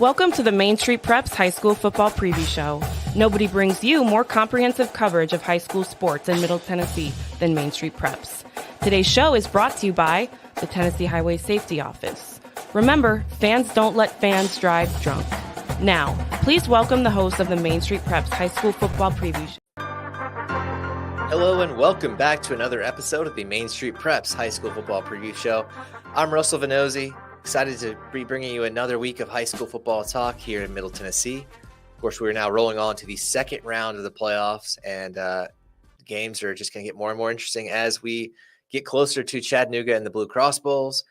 Welcome to the Main Street Preps High School Football Preview Show. Nobody brings you more comprehensive coverage of high school sports in Middle Tennessee than Main Street Preps. Today's show is brought to you by the Tennessee Highway Safety Office. Remember, fans don't let fans drive drunk. Now, please welcome the host of the Main Street Preps High School Football Preview Show. Hello and welcome back to another episode of the Main Street Preps High School Football Preview Show. I'm Russell Vannozzi, excited to be bringing you another week of high school football talk here in Middle Tennessee. Of course, we're now rolling on to the second round of the playoffs, and games are just going to get more and more interesting as we get closer to Chattanooga and the Blue Cross Bowls.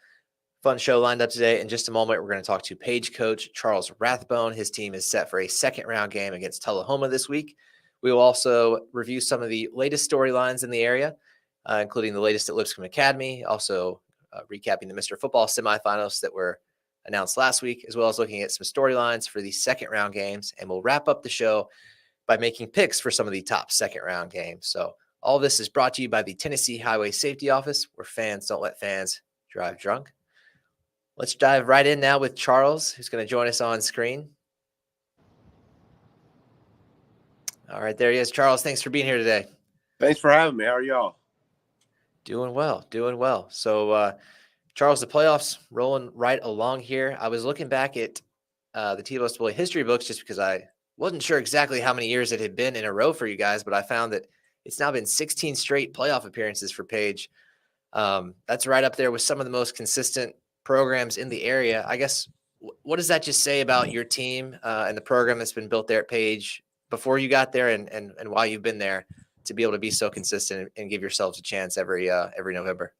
Fun show lined up today. In just a moment, we're going to talk to Page coach Charles Rathbone. His team is set for a second round game against Tullahoma this week. We will also review some of the latest storylines in the area, including the latest at Lipscomb Academy, also recapping the Mr. Football semifinals that were announced last week, as well as looking at some storylines for the second round games. And we'll wrap up the show by making picks for some of the top second round games. So all this is brought to you by the Tennessee Highway Safety Office, where fans don't let fans drive drunk. Let's dive right in now with Charles, who's going to join us on screen. All right, there he is. Charles, thanks for being here today. Thanks for having me. How are y'all? Doing well. So, Charles, the playoffs rolling right along here. I was looking back at the TWSA history books just because I wasn't sure exactly how many years it had been in a row for you guys, but I found that it's now been 16 straight playoff appearances for Page. That's right up there with some of the most consistent programs in the area. I guess, what does that just say about your team and the program that's been built there at Page before you got there and while you've been there to be able to be so consistent and give yourselves a chance every November?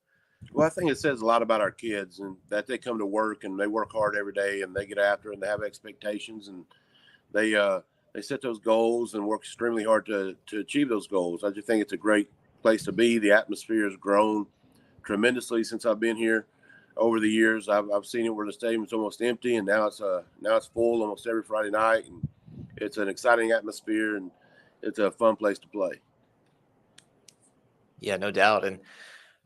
Well, I think it says a lot about our kids and that they come to work and they work hard every day and they get after it and they have expectations and they set those goals and work extremely hard to achieve those goals. I just think it's a great place to be. The atmosphere has grown tremendously since I've been here over the years. I've seen it where the stadium's almost empty and now it's full almost every Friday night, and it's an exciting atmosphere and it's a fun place to play. Yeah, no doubt. And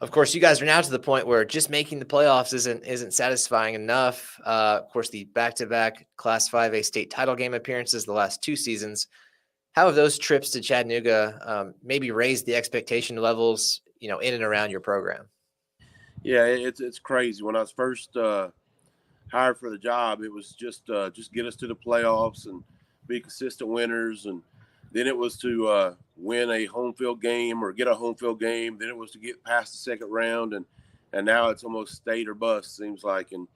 of course, you guys are now to the point where just making the playoffs isn't satisfying enough. Of course, the back-to-back Class 5A state title game appearances the last two seasons. How have those trips to Chattanooga maybe raised the expectation levels, in and around your program? Yeah, it's crazy. When I was first hired for the job, it was just get us to the playoffs and be consistent winners, and then it was to win a home field game or get a home field game. Then it was to get past the second round, and now it's almost state or bust, seems like. And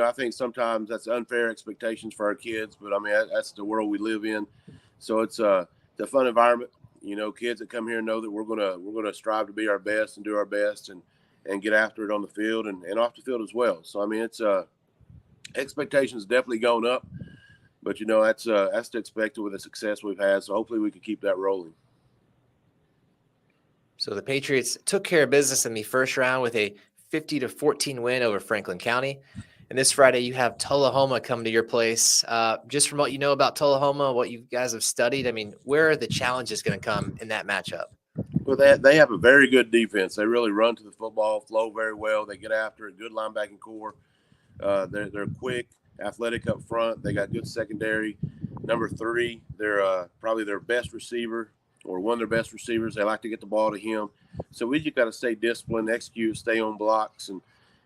I think sometimes that's unfair expectations for our kids, but I mean that's the world we live in. So it's a fun environment. Kids that come here know that we're gonna strive to be our best and do our best and get after it on the field and off the field as well. So I mean it's expectations definitely gone up. But, that's to expect with the success we've had. So hopefully we can keep that rolling. So the Patriots took care of business in the first round with a 50-14 win over Franklin County. And this Friday you have Tullahoma come to your place. Just from what you know about Tullahoma, what you guys have studied, I mean, where are the challenges going to come in that matchup? Well, they have a very good defense. They really run to the football, flow very well. They get after it, good linebacking core. They're quick, athletic up front. They got good secondary. Number 3, they're probably their best receiver or one of their best receivers. They like to get the ball to him. So we just got to stay disciplined, execute, stay on blocks,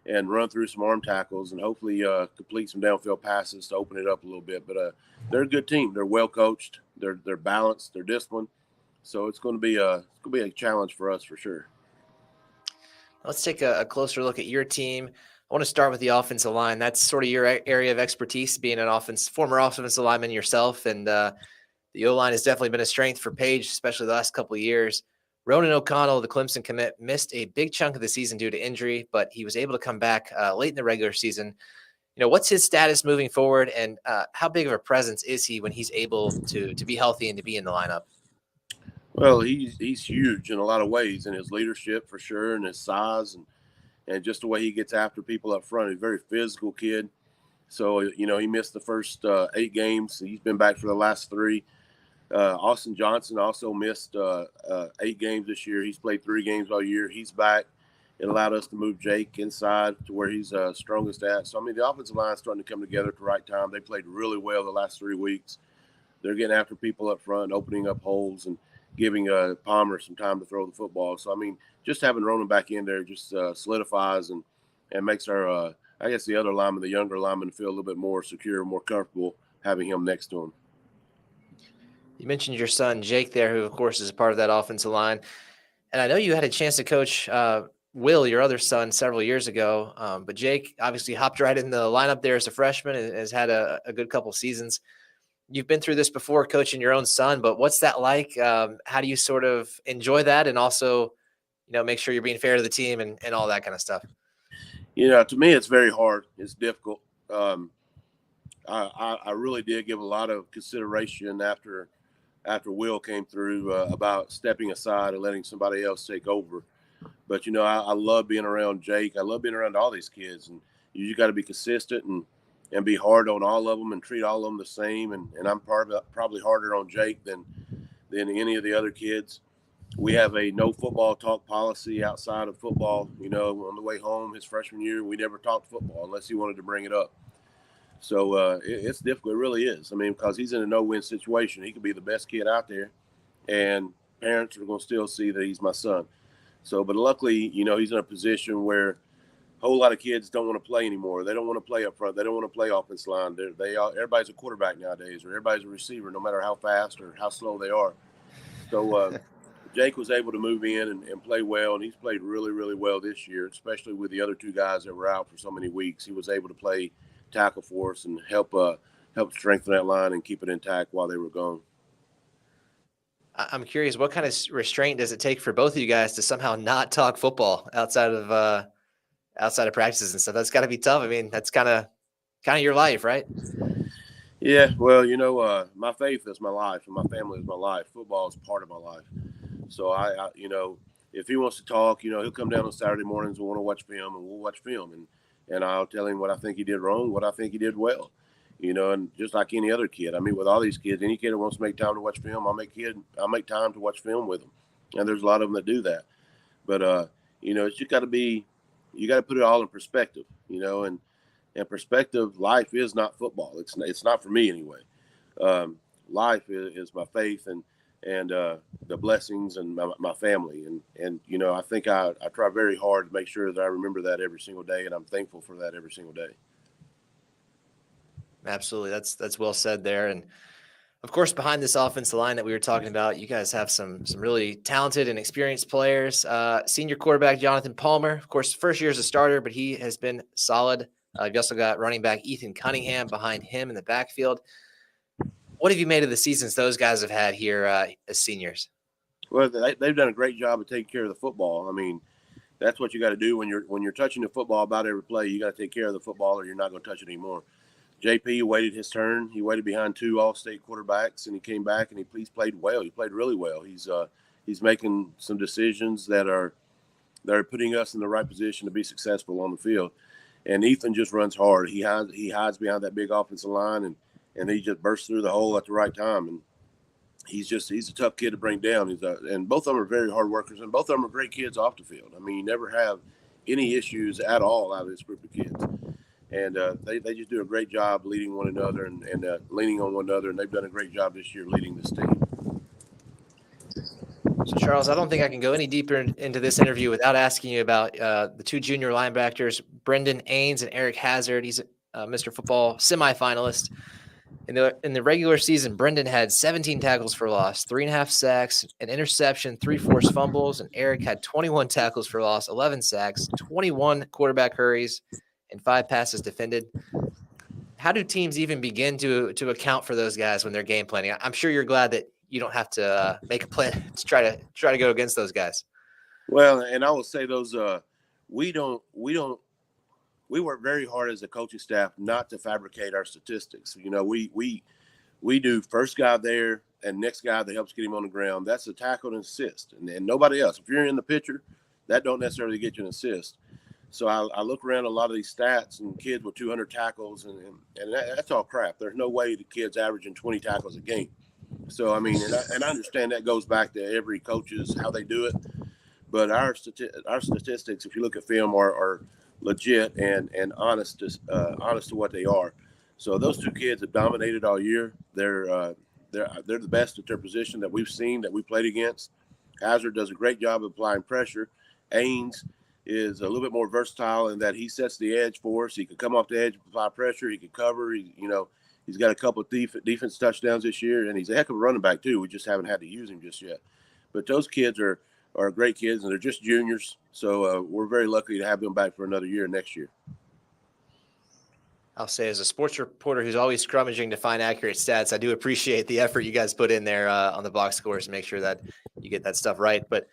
and run through some arm tackles and hopefully complete some downfield passes to open it up a little bit. But they're a good team. They're well coached. They're balanced. They're disciplined. So it's going to be a challenge for us for sure. Let's take a closer look at your team. I want to start with the offensive line. That's sort of your area of expertise, being an former offensive lineman yourself. And the O-line has definitely been a strength for Page, especially the last couple of years. Ronan O'Connell, the Clemson commit, missed a big chunk of the season due to injury, but he was able to come back late in the regular season. What's his status moving forward, and how big of a presence is he when he's able to be healthy and to be in the lineup? Well, he's huge in a lot of ways, in his leadership for sure, and his size and just the way he gets after people up front. He's a very physical kid. So, he missed the first 8 games. He's been back for the last 3. Austin Johnson also missed 8 games this year. He's played 3 games all year. He's back. It allowed us to move Jake inside to where he's strongest at. So, I mean, the offensive line is starting to come together at the right time. They played really well the last 3 weeks. They're getting after people up front, opening up holes, and giving Palmer some time to throw the football. So, I mean, just having Ronan back in there just solidifies and makes our, I guess, the other lineman, the younger lineman, feel a little bit more secure, more comfortable having him next to him. You mentioned your son, Jake, there, who, of course, is a part of that offensive line. And I know you had a chance to coach Will, your other son, several years ago. But Jake obviously hopped right in the lineup there as a freshman and has had a good couple seasons. You've been through this before coaching your own son, but what's that like? How do you sort of enjoy that and also, make sure you're being fair to the team and all that kind of stuff? To me, it's very hard. It's difficult. I really did give a lot of consideration after Will came through about stepping aside and letting somebody else take over. But, I love being around Jake. I love being around all these kids. And you got to be consistent and be hard on all of them and treat all of them the same. And I'm probably harder on Jake than any of the other kids. We have a no football talk policy outside of football. On the way home his freshman year, we never talked football unless he wanted to bring it up. So it's difficult. It really is. I mean, because he's in a no-win situation. He could be the best kid out there, and parents are going to still see that he's my son. So, but luckily, he's in a position where a whole lot of kids don't want to play anymore. They don't want to play up front. They don't want to play offensive line. Everybody's a quarterback nowadays, or everybody's a receiver, no matter how fast or how slow they are. So Jake was able to move in and play well, and he's played really, really well this year, especially with the other two guys that were out for so many weeks. He was able to play tackle for us and help strengthen that line and keep it intact while they were gone. I'm curious, what kind of restraint does it take for both of you guys to somehow not talk football outside of practices and stuff? That's got to be tough. I mean, that's kind of your life, right? Yeah, well, my faith is my life and my family is my life. Football is part of my life. So I if he wants to talk, he'll come down on Saturday mornings and want to watch film, and we'll watch film, and I'll tell him what I think he did wrong, what I think he did well, and just like any other kid. I mean, with all these kids, any kid that wants to make time to watch film, I'll make time to watch film with them. And there's a lot of them that do that. But, it's just you got to put it all in perspective, and perspective, life is not football. It's not for me anyway. Life is my faith and the blessings and my family. And I think I try very hard to make sure that I remember that every single day, and I'm thankful for that every single day. Absolutely. That's well said there. And of course, behind this offensive line that we were talking about, you guys have some really talented and experienced players. Senior quarterback Jonathan Palmer, of course, first year as a starter, but he has been solid. You've also got running back Ethan Cunningham behind him in the backfield. What have you made of the seasons those guys have had here as seniors? Well, they've done a great job of taking care of the football. I mean, that's what you got to do when you're touching the football about every play. You got to take care of the football, or you're not going to touch it anymore. JP waited his turn. He waited behind two All-State quarterbacks, and he came back and he's played well. He played really well. He's making some decisions that are putting us in the right position to be successful on the field. And Ethan just runs hard. He hides behind that big offensive line, and he just bursts through the hole at the right time. And he's a tough kid to bring down. And both of them are very hard workers, and both of them are great kids off the field. I mean, you never have any issues at all out of this group of kids. And they just do a great job leading one another and leaning on one another, and they've done a great job this year leading this team. So, Charles, I don't think I can go any deeper into this interview without asking you about the two junior linebackers, Brendan Ains and Eric Hazard. He's a Mr. Football semifinalist. In the regular season, Brendan had 17 tackles for loss, 3.5 sacks, an interception, 3 forced fumbles, and Eric had 21 tackles for loss, 11 sacks, 21 quarterback hurries, and 5 passes defended. How do teams even begin to account for those guys when they're game planning? I'm sure you're glad that you don't have to make a plan to try to go against those guys. Well, and I will say those we work very hard as a coaching staff not to fabricate our statistics. We do first guy there and next guy that helps get him on the ground. That's a tackle and assist, and nobody else. If you're in the picture, that don't necessarily get you an assist. So I look around a lot of these stats and kids with 200 tackles, and that's all crap. There's no way the kid's averaging 20 tackles a game. So, I mean, and I understand that goes back to every coach's how they do it. But our statistics, if you look at film, are legit and honest to what they are. So those two kids have dominated all year. They're the best at their position that we've seen, that we played against. Hazard does a great job of applying pressure. Ains is a little bit more versatile in that he sets the edge for us. He can come off the edge, apply pressure. He can cover. He's got a couple of defense touchdowns this year, and he's a heck of a running back too. We just haven't had to use him just yet. But those kids are great kids, and they're just juniors. So we're very lucky to have them back for another year next year. I'll say, as a sports reporter who's always scrummaging to find accurate stats, I do appreciate the effort you guys put in there on the box scores to make sure that you get that stuff right. But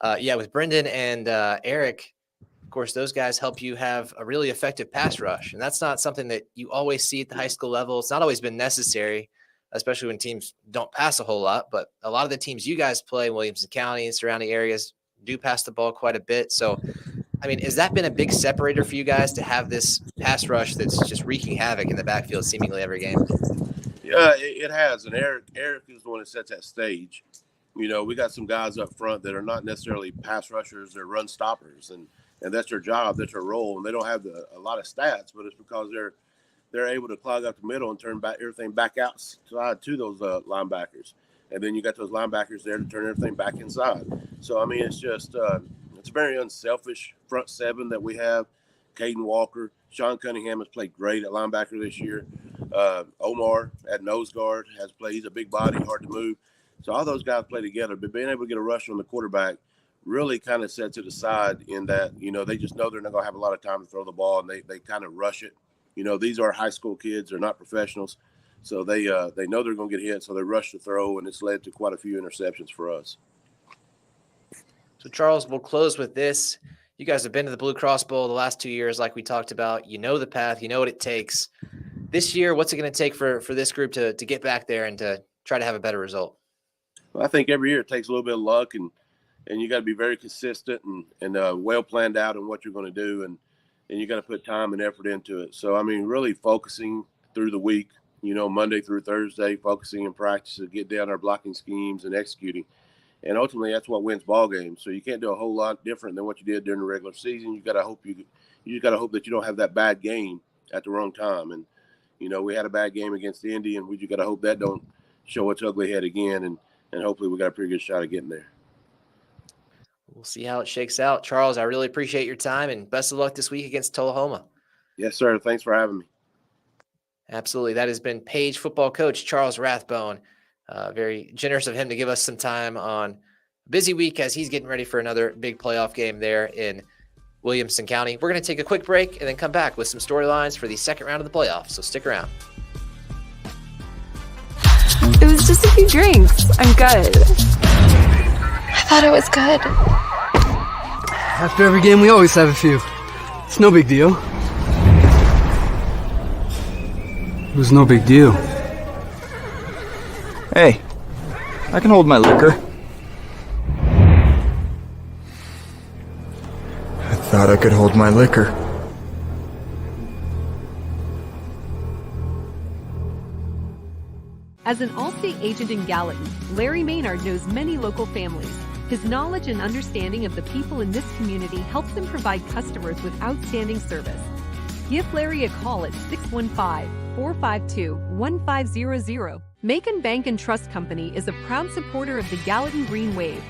with Brendan and Eric, of course, those guys help you have a really effective pass rush. And that's not something that you always see at the high school level. It's not always been necessary, especially when teams don't pass a whole lot. But a lot of the teams you guys play, Williamson County and surrounding areas, do pass the ball quite a bit. So, I mean, has that been a big separator for you guys to have this pass rush that's just wreaking havoc in the backfield seemingly every game? Yeah, it has. And Eric is the one that sets that stage. We got some guys up front that are not necessarily pass rushers, they're run stoppers, and that's their job, that's their role. And they don't have a lot of stats, but it's because they're able to clog up the middle and turn everything back outside to those linebackers. And then you got those linebackers there to turn everything back inside. So, I mean, it's just it's a very unselfish front seven that we have. Caden Walker, Sean Cunningham has played great at linebacker this year. Omar at nose guard has played. He's a big body, hard to move. So all those guys play together. But being able to get a rush on the quarterback really kind of sets it aside in that, they just know they're not going to have a lot of time to throw the ball, and they kind of rush it. These are high school kids. They're not professionals. So they know they're going to get hit, so they rush to throw, and it's led to quite a few interceptions for us. So, Charles, we'll close with this. You guys have been to the Blue Cross Bowl the last 2 years, like we talked about. You know the path. You know what it takes. This year, what's it going to take for this group to get back there and to try to have a better result? Well, I think every year it takes a little bit of luck, and you got to be very consistent and well planned out in what you're going to do, and you got to put time and effort into it. So, I mean, really focusing through the week, Monday through Thursday, focusing in practice to get down our blocking schemes and executing. And ultimately, that's what wins ball games. So you can't do a whole lot different than what you did during the regular season. You got to hope that you don't have that bad game at the wrong time. And we had a bad game against the Indy, and we just got to hope that don't show its ugly head again. And hopefully, we got a pretty good shot at getting there. We'll see how it shakes out. Charles, I really appreciate your time, and best of luck this week against Tullahoma. Yes, sir. Thanks for having me. Absolutely. That has been Page football coach Charles Rathbone. Very generous of him to give us some time on a busy week as he's getting ready for another big playoff game there in Williamson County. We're going to take a quick break and then come back with some storylines for the second round of the playoffs. So stick around. It was just a few drinks. I'm good. I thought it was good. After every game, we always have a few. It's no big deal. It was no big deal. Hey, I can hold my liquor. I thought I could hold my liquor. As an Allstate agent in Gallatin, Larry Maynard knows many local families. His knowledge and understanding of the people in this community helps him provide customers with outstanding service. Give Larry a call at 615-452-1500. Macon Bank and Trust Company is a proud supporter of the Gallatin Green Wave.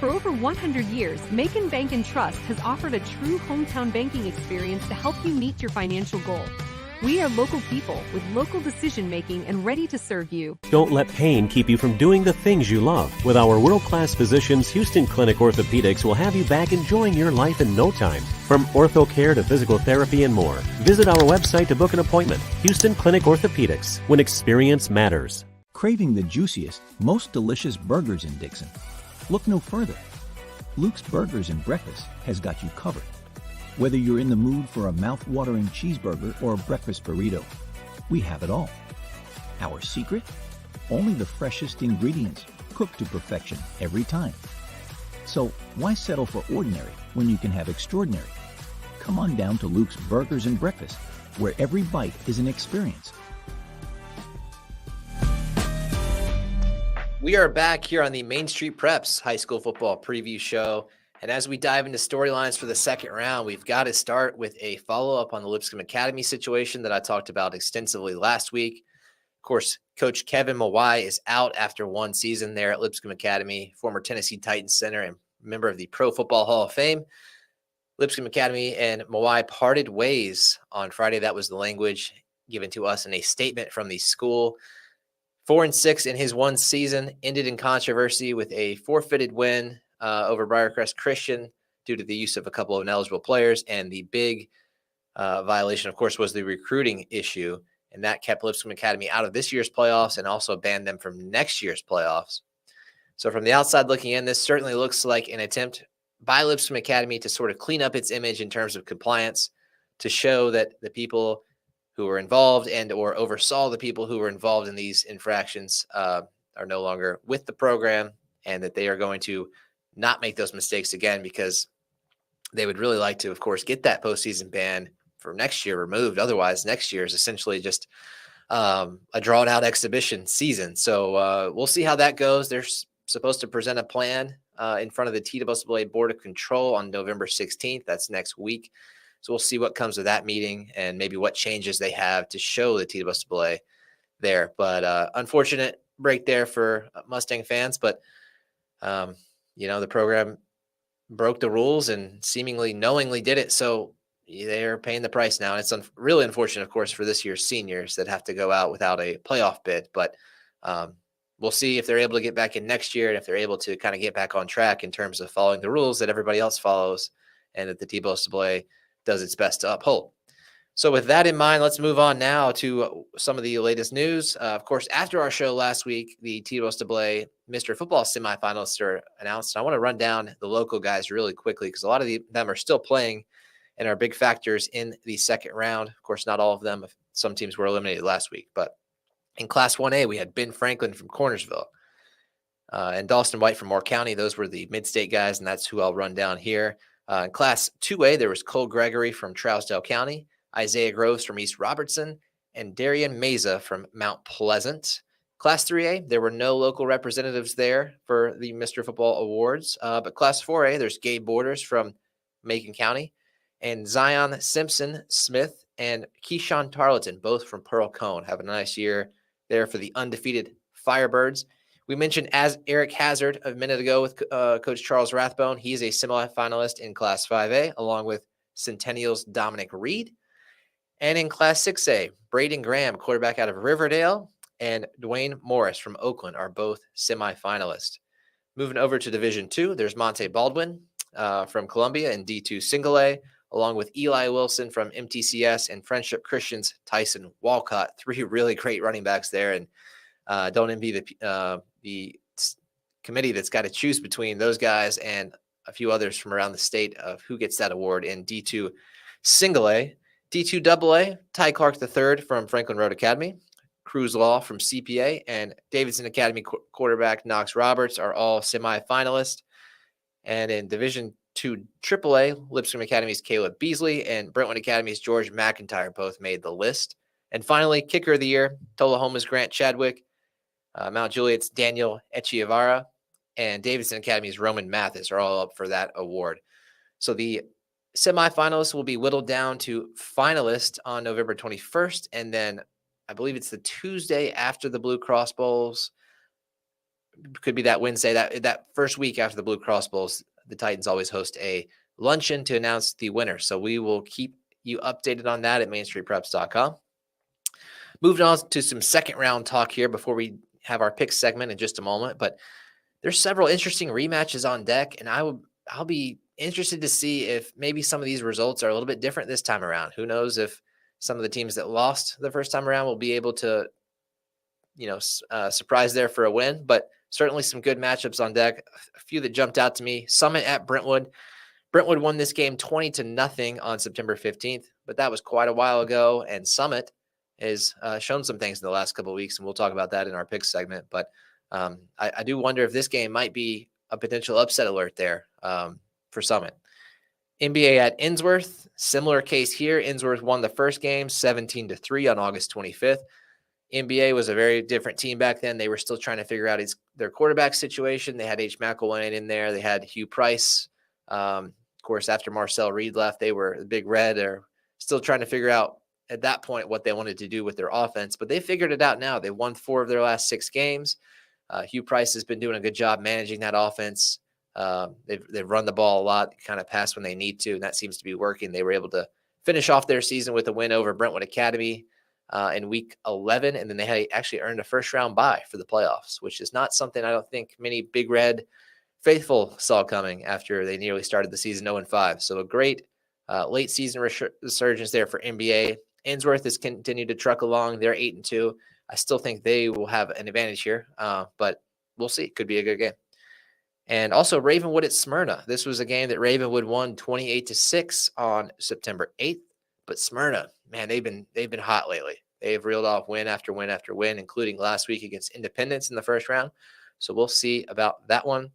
For over 100 years, Macon Bank and Trust has offered a true hometown banking experience to help you meet your financial goals. We are local people with local decision-making and ready to serve you. Don't let pain keep you from doing the things you love. With our world-class physicians, Houston Clinic Orthopedics will have you back enjoying your life in no time. From ortho care to physical therapy and more. Visit our website to book an appointment. Houston Clinic Orthopedics, when experience matters. Craving the juiciest, most delicious burgers in Dixon? Look no further. Luke's Burgers and Breakfast has got you covered. Whether you're in the mood for a mouth-watering cheeseburger or a breakfast burrito, we have it all. Our secret? Only the freshest ingredients, cooked to perfection every time. So why settle for ordinary when you can have extraordinary? Come on down to Luke's Burgers and Breakfast, where every bite is an experience. We are back here on the Main Street Preps High School Football Preview Show. And as we dive into storylines for the second round, we've got to start with a follow-up on the Lipscomb Academy situation that I talked about extensively last week. Of course, Coach Kevin Mawai is out after one season there at Lipscomb Academy, former Tennessee Titans center and member of the Pro Football Hall of Fame. Lipscomb Academy and Mawai parted ways on Friday. That was the language given to us in a statement from the school. 4-6 in his one season, ended in controversy with a forfeited win over Briarcrest Christian due to the use of a couple of ineligible players. And the big violation, of course, was the recruiting issue. And that kept Lipscomb Academy out of this year's playoffs and also banned them from next year's playoffs. So from the outside looking in, this certainly looks like an attempt by Lipscomb Academy to sort of clean up its image in terms of compliance, to show that the people who were involved and or oversaw the people who were involved in these infractions are no longer with the program, and that they are going to not make those mistakes again, because they would really like to, of course, get that postseason ban for next year removed. Otherwise, next year is essentially just a drawn out exhibition season. So we'll see how that goes. They're supposed to present a plan in front of the TWSAA Board of Control on November 16th. That's next week. So we'll see what comes of that meeting and maybe what changes they have to show the TWSAA there. But unfortunate break there for Mustang fans. But, the program broke the rules and seemingly knowingly did it. So they're paying the price now. And it's really unfortunate, of course, for this year's seniors that have to go out without a playoff bid. But we'll see if they're able to get back in next year and if they're able to kind of get back on track in terms of following the rules that everybody else follows and that the TWSAA does its best to uphold. So with that in mind, let's move on now to some of the latest news. Of course, after our show last week, the TWSAA Mr. Football semifinalists are announced. I want to run down the local guys really quickly because a lot of them are still playing and are big factors in the second round. Of course, not all of them. Some teams were eliminated last week. But in Class 1A, we had Ben Franklin from Cornersville and Dawson White from Moore County. Those were the mid-state guys, and that's who I'll run down here. In Class 2A, there was Cole Gregory from Trousdale County, Isaiah Groves from East Robertson, and Darian Meza from Mount Pleasant. Class 3A, there were no local representatives there for the Mr. Football Awards. But Class 4A, there's Gabe Borders from Macon County, and Zion Simpson Smith and Keyshawn Tarleton, both from Pearl Cone. Have a nice year there for the undefeated Firebirds. We mentioned as Eric Hazard a minute ago with Coach Charles Rathbone. He's a semifinalist in Class 5A, along with Centennial's Dominic Reed. And in Class 6A, Braden Graham, quarterback out of Riverdale, and Dwayne Morris from Oakland are both semifinalists. Moving over to Division II, there's Monte Baldwin from Columbia in D2 Single A, along with Eli Wilson from MTCS and Friendship Christian's Tyson Walcott. Three really great running backs there, and don't envy the committee that's got to choose between those guys and a few others from around the state of who gets that award in D2 Single A. D2 AA, Ty Clark III from Franklin Road Academy, Cruz Law from CPA, and Davidson Academy quarterback Knox Roberts are all semifinalists. And in Division II AAA, Lipscomb Academy's Caleb Beasley and Brentwood Academy's George McIntyre both made the list. And finally, Kicker of the Year, Tullahoma's Grant Chadwick, Mount Juliet's Daniel Echevarria, and Davidson Academy's Roman Mathis are all up for that award. So the semifinalists will be whittled down to finalists on November 21st, and then I believe it's the Tuesday after the Blue Cross Bowls. Could be that Wednesday, that first week after the Blue Cross Bowls. The Titans always host a luncheon to announce the winner. So we will keep you updated on that at mainstreetpreps.com. Moving on to some second round talk here before we have our pick segment in just a moment. But there's several interesting rematches on deck, and I'll be interested to see if maybe some of these results are a little bit different this time around. Who knows if some of the teams that lost the first time around will be able to, surprise there for a win, but certainly some good matchups on deck. A few that jumped out to me: Summit at Brentwood. Brentwood won this game 20-0 on September 15th, but that was quite a while ago. And Summit has shown some things in the last couple of weeks, and we'll talk about that in our picks segment. But I do wonder if this game might be a potential upset alert there for Summit. NBA at Innsworth, similar case here. Innsworth won the first game 17-3 on August 25th. NBA was a very different team back then. They were still trying to figure out their quarterback situation. They had H. McElwain in there. They had Hugh Price Of course, after Marcel Reed left, they were the Big Red are still trying to figure out at that point what they wanted to do with their offense, but they figured it out now. They won 4 of their last 6 games. Hugh Price has been doing a good job managing that offense. They've run the ball a lot, kind of pass when they need to, and that seems to be working. They were able to finish off their season with a win over Brentwood Academy in week 11, and then they had actually earned a first-round bye for the playoffs, which is not something I don't think many Big Red faithful saw coming after they nearly started the season 0-5. So a great late season resurgence there for NBA. Ainsworth has continued to truck along. They're 8-2. I still think they will have an advantage here, but we'll see. Could be a good game. And also Ravenwood at Smyrna. This was a game that Ravenwood won 28-6 on September 8th. But Smyrna, man, they've been hot lately. They have reeled off win after win after win, including last week against Independence in the first round. So we'll see about that one.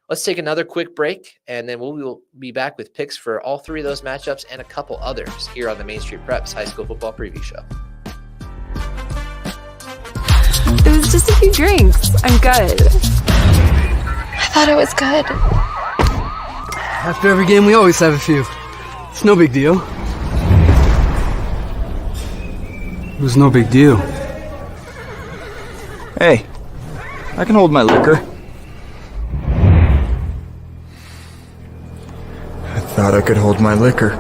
Let's take another quick break, and then we will be back with picks for all 3 of those matchups and a couple others here on the Main Street Preps High School Football Preview Show. It was just a few drinks. I'm good. I thought it was good. After every game, we always have a few. It's no big deal. It was no big deal. Hey, I can hold my liquor. I thought I could hold my liquor.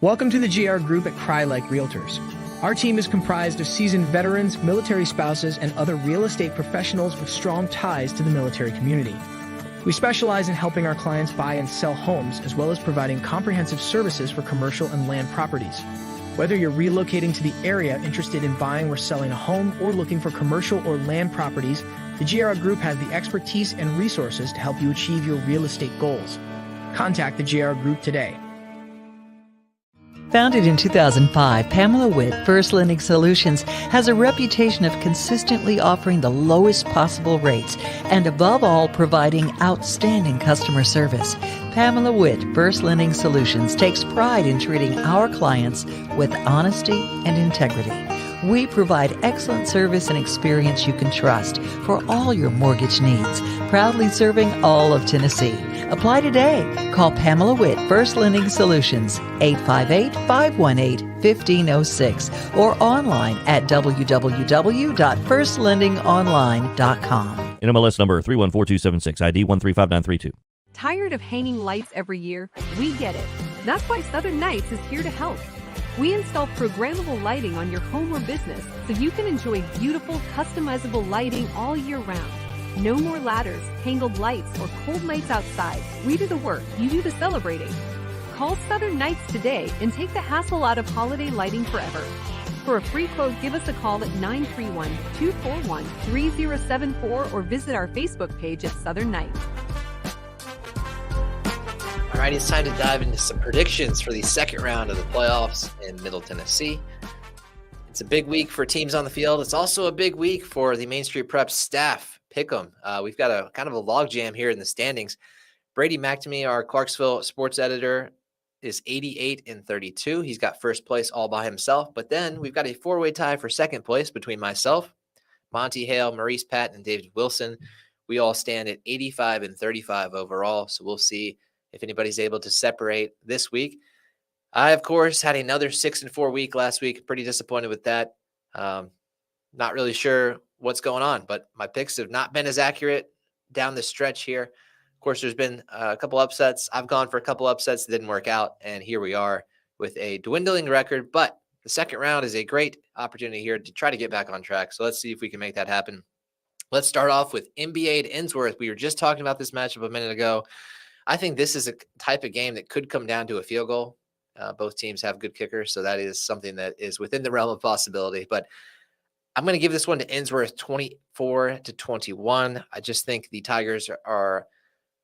Welcome to the GR Group at Cry Like Realtors. Our team is comprised of seasoned veterans, military spouses, and other real estate professionals with strong ties to the military community. We specialize in helping our clients buy and sell homes, as well as providing comprehensive services for commercial and land properties. Whether you're relocating to the area interested in buying or selling a home, or looking for commercial or land properties, the GR Group has the expertise and resources to help you achieve your real estate goals. Contact the GR Group today. Founded in 2005, Pamela Witt, First Lending Solutions, has a reputation of consistently offering the lowest possible rates and, above all, providing outstanding customer service. Pamela Witt, First Lending Solutions, takes pride in treating our clients with honesty and integrity. We provide excellent service and experience you can trust for all your mortgage needs, proudly serving all of Tennessee. Apply today. Call Pamela Witt, First Lending Solutions, 858-518-1506, or online at www.firstlendingonline.com. NMLS number 314276, ID 135932. Tired of hanging lights every year? We get it. That's why Southern Nights is here to help. We install programmable lighting on your home or business so you can enjoy beautiful, customizable lighting all year round. No more ladders, tangled lights, or cold nights outside. We do the work, you do the celebrating. Call Southern Nights today and take the hassle out of holiday lighting forever. For a free quote, give us a call at 931-241-3074 or visit our Facebook page at Southern Nights. All right, it's time to dive into some predictions for the second round of the playoffs in Middle Tennessee. It's a big week for teams on the field. It's also a big week for the Main Street Prep staff. Pick 'em. We've got a kind of a logjam here in the standings. Brady McNamee, our Clarksville sports editor, is 88-32. He's got first place all by himself. But then we've got a 4-way tie for second place between myself, Monty Hale, Maurice Patton, and David Wilson. We all stand at 85-35 overall. So we'll see if anybody's able to separate this week. I, of course, had another 6-4 week last week. Pretty disappointed with that. Not really sure what's going on, but my picks have not been as accurate down the stretch here. Of course, there's been a couple upsets. I've gone for a couple upsets that didn't work out, and here we are with a dwindling record. But the second round is a great opportunity here to try to get back on track. So let's see if we can make that happen. Let's start off with NBA to Ainsworth. We were just talking about this matchup a minute ago. I think this is a type of game that could come down to a field goal. Both teams have good kickers, so that is something that is within the realm of possibility. But I'm going to give this one to Ainsworth 24-21. I just think the Tigers are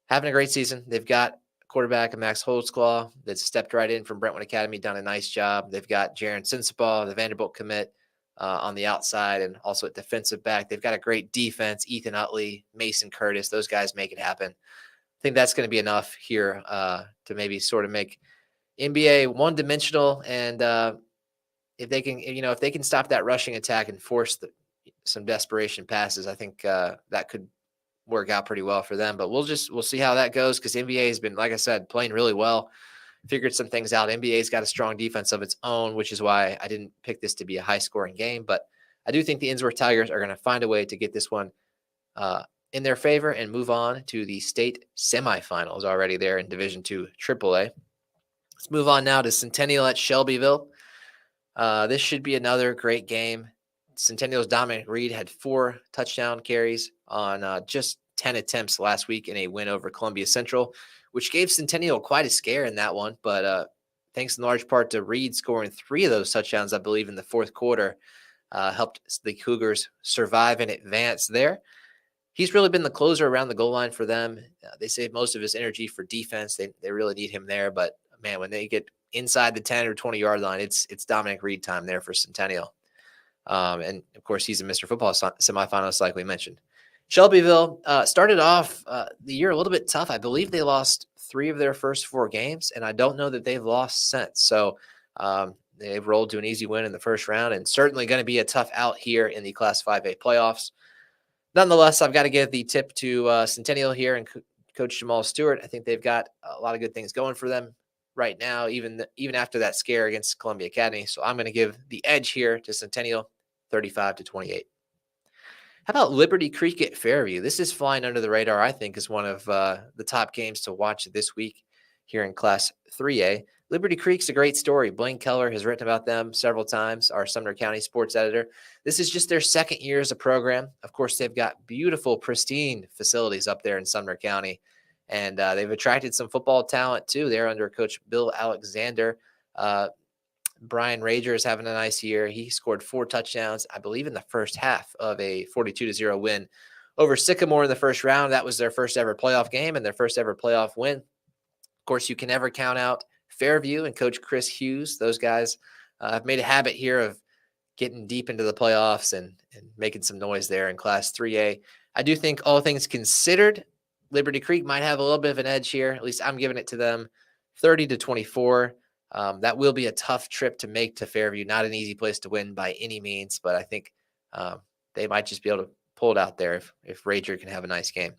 having a great season. They've got quarterback Max Holtzclaw that's stepped right in from Brentwood Academy, done a nice job. They've got Jaron Sensabaugh, the Vanderbilt commit, on the outside, and also at defensive back. They've got a great defense, Ethan Utley, Mason Curtis. Those guys make it happen. I think that's going to be enough here to maybe sort of make NBA one-dimensional, and if they can stop that rushing attack and force some desperation passes, I think that could work out pretty well for them. But we'll see how that goes, because NBA has been, like I said, playing really well. Figured some things out. NBA's got a strong defense of its own, which is why I didn't pick this to be a high-scoring game. But I do think the Innsworth Tigers are going to find a way to get this one in their favor and move on to the state semifinals already there in Division II AAA. Let's move on now to Centennial at Shelbyville. This should be another great game. Centennial's Dominic Reed had 4 touchdown carries on just 10 attempts last week in a win over Columbia Central, which gave Centennial quite a scare in that one. But thanks in large part to Reed scoring 3 of those touchdowns, I believe, in the fourth quarter, helped the Cougars survive and advance there. He's really been the closer around the goal line for them. They save most of his energy for defense. They really need him there. But, man, when they get inside the 10 or 20-yard line, it's Dominic Reed time there for Centennial. And, of course, he's a Mr. Football semifinalist, like we mentioned. Shelbyville started off the year a little bit tough. I believe they lost 3 of their first 4 games, and I don't know that they've lost since. So they've rolled to an easy win in the first round, and certainly going to be a tough out here in the Class 5A playoffs. Nonetheless, I've got to give the tip to Centennial here and Coach Jamal Stewart. I think they've got a lot of good things going for them right now, even after that scare against Columbia Academy. So I'm going to give the edge here to Centennial, 35-28. How about Liberty Creek at Fairview? This is flying under the radar, I think, is one of the top games to watch this week here in Class 3A. Liberty Creek's a great story. Blaine Keller has written about them several times, our Sumner County sports editor. This is just their second year as a program. Of course, they've got beautiful, pristine facilities up there in Sumner County, and they've attracted some football talent, too. They're under Coach Bill Alexander. Brian Rager is having a nice year. He scored 4 touchdowns, I believe, in the first half of a 42-0 win over Sycamore in the first round. That was their first ever playoff game and their first ever playoff win. Of course, you can never count out Fairview and Coach Chris Hughes. Those guys have made a habit here of getting deep into the playoffs and making some noise there in Class 3A. I do think, all things considered, Liberty Creek might have a little bit of an edge here. At least I'm giving it to them, 30-24. That will be a tough trip to make to Fairview. Not an easy place to win by any means, but I think they might just be able to pull it out there if Rager can have a nice game.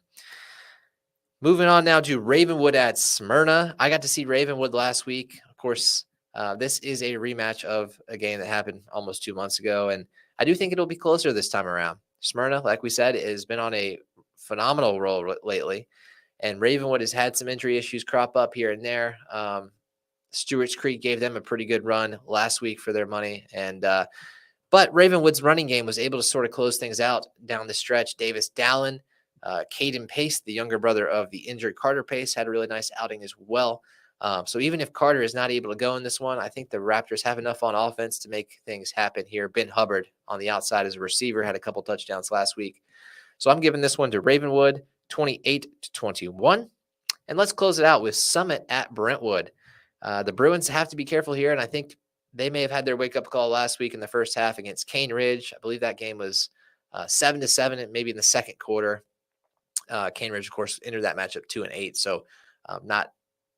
Moving on now to Ravenwood at Smyrna. I got to see Ravenwood last week. Of course, this is a rematch of a game that happened almost 2 months ago, and I do think it'll be closer this time around. Smyrna, like we said, has been on a phenomenal roll lately, and Ravenwood has had some injury issues crop up here and there. Stewart's Creek gave them a pretty good run last week for their money. But Ravenwood's running game was able to sort of close things out down the stretch. Davis Dallin, Caden Pace, the younger brother of the injured Carter Pace, had a really nice outing as well. So even if Carter is not able to go in this one, I think the Raptors have enough on offense to make things happen here. Ben Hubbard on the outside as a receiver had a couple touchdowns last week. So I'm giving this one to Ravenwood, 28-21. And let's close it out with Summit at Brentwood. The Bruins have to be careful here, and I think they may have had their wake-up call last week in the first half against Cane Ridge. I believe that game was 7-7, and maybe in the second quarter. Cane Ridge, of course, entered that matchup 2-8, so not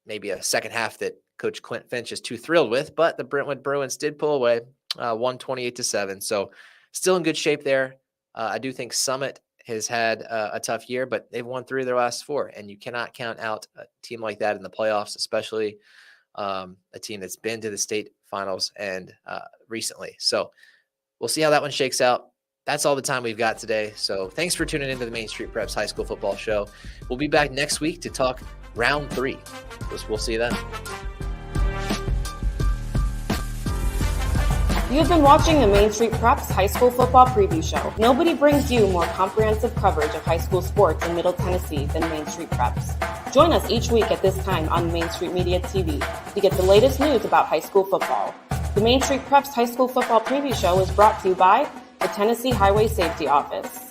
maybe a second half that Coach Clint Finch is too thrilled with, but the Brentwood Bruins did pull away, 128-7, so still in good shape there. I do think Summit has had a tough year, but they've won 3 of their last 4, and you cannot count out a team like that in the playoffs, especially a team that's been to the state finals and recently. So we'll see how that one shakes out. That's all the time we've got today. So thanks for tuning into the Main Street Preps High School Football Show. We'll be back next week to talk round 3. We'll see you then. You've been watching the Main Street Preps High School Football Preview Show. Nobody brings you more comprehensive coverage of high school sports in Middle Tennessee than Main Street Preps. Join us each week at this time on Main Street Media TV to get the latest news about high school football. The Main Street Preps High School Football Preview Show is brought to you by the Tennessee Highway Safety Office.